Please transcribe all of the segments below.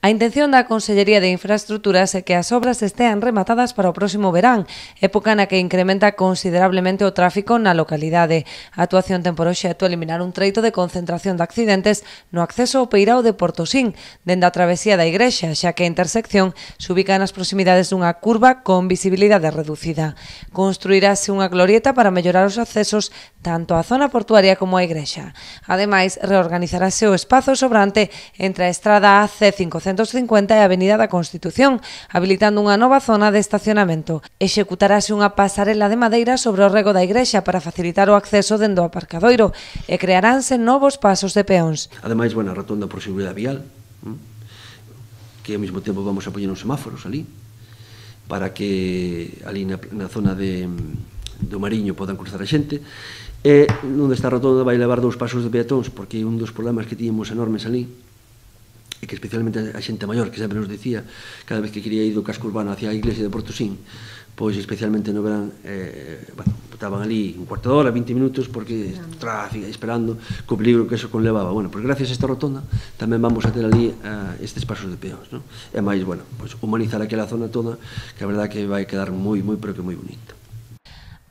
A intención da Consellería de Infraestructuras é que as obras estean rematadas para o próximo verán, época na que incrementa considerablemente o tráfico na localidade. A actuación ten por obxecto eliminar un treito de concentración de accidentes no acceso ao peirao de Portosín, dende a travesía da Igrexa, xa que a intersección se ubica nas proximidades dunha curva con visibilidade reducida. Construirase unha glorieta para mellorar os accesos tanto á zona portuaria como á Igrexa. Ademais, reorganizarase o espazo sobrante entre a estrada AC550 e a Avenida da Constitución, habilitando unha nova zona de estacionamento. Executarase unha pasarela de madeira sobre o rego da Igrexa para facilitar o acceso dende o aparcadoiro e crearánse novos pasos de peóns. Ademais, a rotonda por seguridade vial, que ao mesmo tempo vamos a poñer uns semáforos ali, para que ali na zona do Mariño podan cruzar a xente, e onde está a rotonda vai levar 2 pasos de peatóns, porque un dos problemas que tiñemos enormes ali, e que especialmente a xente maior, que sempre nos dicía, cada vez que quería ir do casco urbano hacia a iglesia de Portosín, pois especialmente no verán, estaban ali un cuarto de hora, 20 minutos, porque tráfico, esperando, co peligro que eso conlevaba. Bueno, pois gracias a esta rotonda tamén vamos a ter ali estes pasos de peóns, non? E máis, bueno, pois humanizar aquela zona toda, que a verdade que vai quedar moi, pero que moi bonita.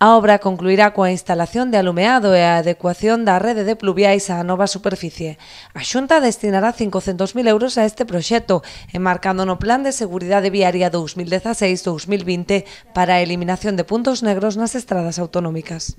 A obra concluirá coa instalación de alumeado e a adecuación da rede de pluviais á nova superficie. A Xunta destinará 500.000 euros a este proxecto, enmarcando no Plan de Seguridade Viaria 2016-2020 para a eliminación de puntos negros nas estradas autonómicas.